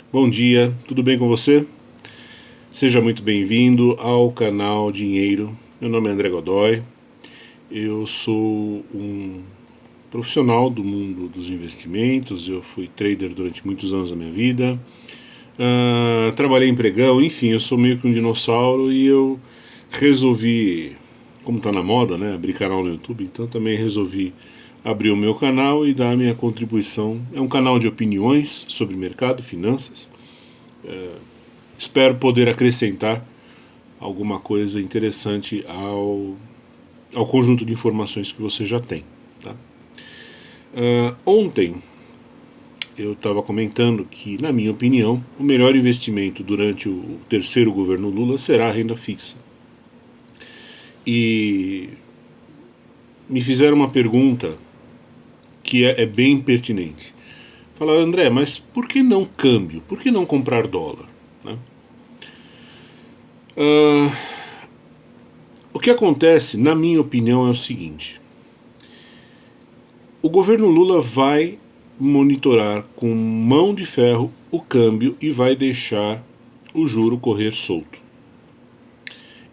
Bom dia, tudo bem com você? Seja muito bem-vindo ao canal Dinheiro. Meu nome é André Godoy, eu sou um profissional do mundo dos investimentos, eu fui trader durante muitos anos da minha vida, trabalhei em pregão, enfim, eu sou meio que um dinossauro e eu resolvi, como está na moda, né, abrir canal no YouTube, então também resolvi abrir o meu canal e dar a minha contribuição. É um canal de opiniões sobre mercado, finanças. Espero poder acrescentar alguma coisa interessante ao conjunto de informações que você já tem. Tá? Ontem eu estava comentando que, na minha opinião, o melhor investimento durante o terceiro governo Lula será a renda fixa. E me fizeram uma pergunta que é bem pertinente. Falaram, André, mas por que não câmbio? Por que não comprar dólar? Né? O que acontece, na minha opinião, é o seguinte: o governo Lula vai monitorar com mão de ferro o câmbio e vai deixar o juro correr solto.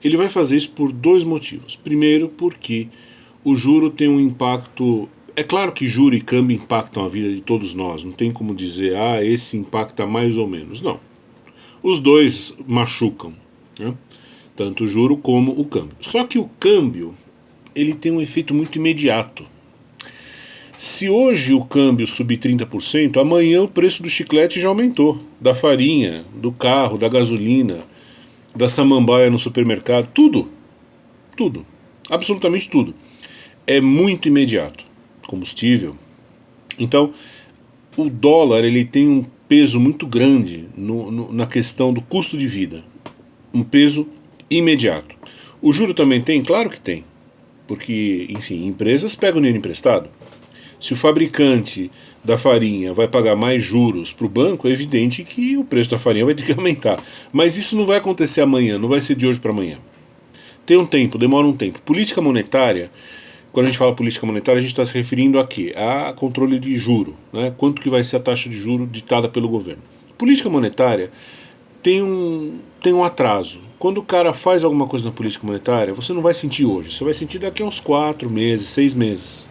Ele vai fazer isso por dois motivos. Primeiro, porque o juro tem um impacto. É claro que juro e câmbio impactam a vida de todos nós. Não tem como dizer, esse impacta mais ou menos. Não. Os dois machucam, né? Tanto o juro como o câmbio. Só que o câmbio ele tem um efeito muito imediato. Se hoje o câmbio subir 30%, amanhã o preço do chiclete já aumentou. Da farinha, do carro, da gasolina, da samambaia no supermercado, tudo. Tudo. Absolutamente tudo. É muito imediato. Combustível. Então, o dólar ele tem um peso muito grande na questão do custo de vida. Um peso imediato. O juro também tem? Claro que tem. Porque, enfim, empresas pegam dinheiro emprestado. Se o fabricante da farinha vai pagar mais juros para o banco, é evidente que o preço da farinha vai ter que aumentar. Mas isso não vai acontecer amanhã, não vai ser de hoje para amanhã. Tem um tempo, demora um tempo. Política monetária, quando a gente fala política monetária, a gente está se referindo a quê? A controle de juro. Né? Quanto que vai ser a taxa de juro ditada pelo governo. Política monetária tem um atraso. Quando o cara faz alguma coisa na política monetária, você não vai sentir hoje, você vai sentir daqui a uns 4 meses, 6 meses.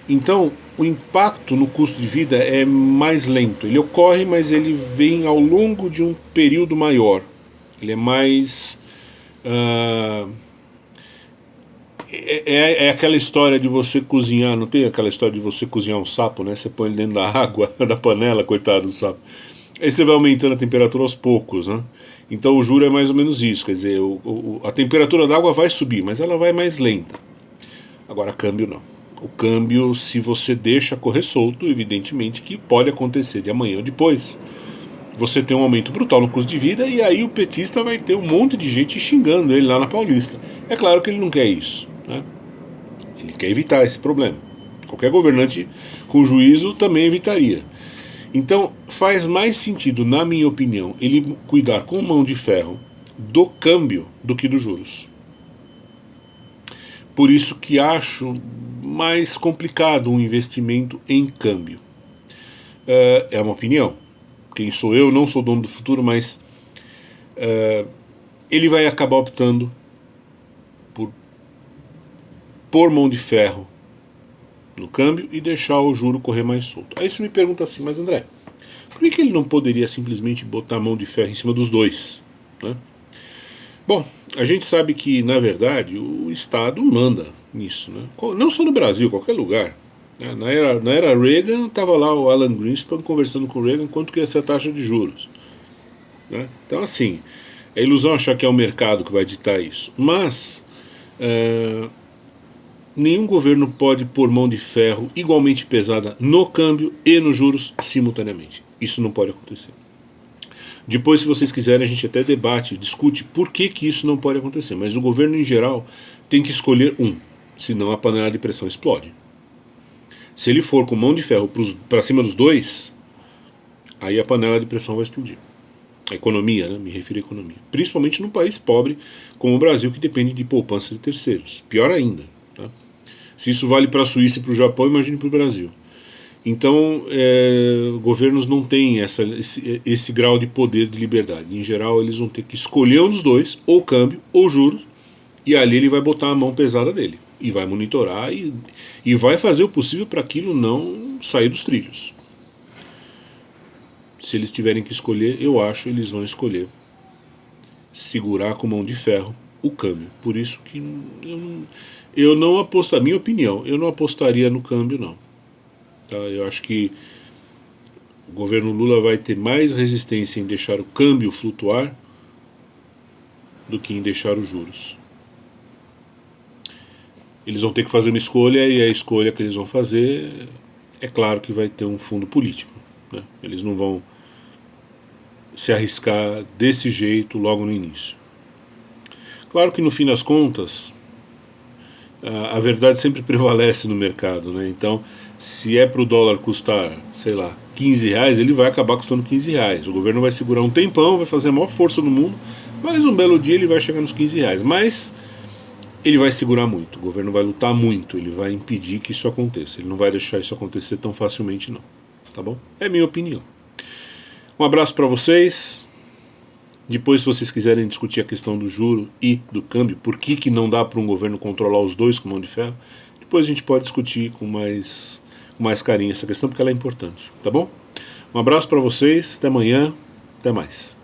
Então, o impacto no custo de vida é mais lento. Ele ocorre, mas ele vem ao longo de um período maior. Ele é mais... É aquela história de você cozinhar, não tem aquela história de você cozinhar um sapo, né? Você põe ele dentro da água, da panela, coitado do sapo. Aí você vai aumentando a temperatura aos poucos, né? Então o juro é mais ou menos isso, quer dizer, a temperatura da água vai subir, mas ela vai mais lenta. Agora, câmbio não. O câmbio, se você deixa correr solto, evidentemente que pode acontecer de amanhã ou depois. Você tem um aumento brutal no custo de vida e aí o petista vai ter um monte de gente xingando ele lá na Paulista. É claro que ele não quer isso, né? Ele quer evitar esse problema. Qualquer governante com juízo também evitaria. Então faz mais sentido, na minha opinião, ele cuidar com mão de ferro do câmbio do que dos juros. Por isso que acho mais complicado um investimento em câmbio. É uma opinião. Quem sou eu, não sou dono do futuro, mas ele vai acabar optando por mão de ferro no câmbio e deixar o juro correr mais solto. Aí você me pergunta assim, mas André, por que ele não poderia simplesmente botar a mão de ferro em cima dos dois? Né? Bom, a gente sabe que, na verdade, o Estado manda nisso. Né? Não só no Brasil, qualquer lugar. Na era Reagan, estava lá o Alan Greenspan conversando com o Reagan quanto que ia ser a taxa de juros. Né? Então, assim, é ilusão achar que é o mercado que vai ditar isso. Mas nenhum governo pode pôr mão de ferro igualmente pesada no câmbio e nos juros simultaneamente. Isso não pode acontecer. Depois, se vocês quiserem, a gente até debate, discute por que isso não pode acontecer. Mas o governo, em geral, tem que escolher um, senão a panela de pressão explode. Se ele for com mão de ferro para cima dos dois, aí a panela de pressão vai explodir. A economia, né? Me refiro à economia. Principalmente num país pobre como o Brasil, que depende de poupança de terceiros. Pior ainda. Tá? Se isso vale para a Suíça e para o Japão, imagine para o Brasil. Então, governos não têm esse grau de poder de liberdade. Em geral, eles vão ter que escolher um dos dois, ou câmbio ou juros, e ali ele vai botar a mão pesada dele. E vai monitorar e vai fazer o possível para aquilo não sair dos trilhos. Se eles tiverem que escolher, eu acho que eles vão escolher segurar com mão de ferro o câmbio. Por isso que eu não aposto, a minha opinião, eu não apostaria no câmbio, não. Tá? Eu acho que o governo Lula vai ter mais resistência em deixar o câmbio flutuar do que em deixar os juros. Eles vão ter que fazer uma escolha, e a escolha que eles vão fazer, é claro que vai ter um fundo político, né? Eles não vão se arriscar desse jeito logo no início. Claro que no fim das contas, a verdade sempre prevalece no mercado, né? Então, se é para o dólar custar, sei lá, R$15, ele vai acabar custando R$15. O governo vai segurar um tempão, vai fazer a maior força no mundo, mas um belo dia ele vai chegar nos R$15. Mas ele vai segurar muito, o governo vai lutar muito, ele vai impedir que isso aconteça. Ele não vai deixar isso acontecer tão facilmente, não. Tá bom? É minha opinião. Um abraço para vocês. Depois, se vocês quiserem discutir a questão do juro e do câmbio, por que não dá para um governo controlar os dois com mão de ferro, depois a gente pode discutir com mais carinho essa questão, porque ela é importante. Tá bom? Um abraço para vocês, até amanhã, até mais.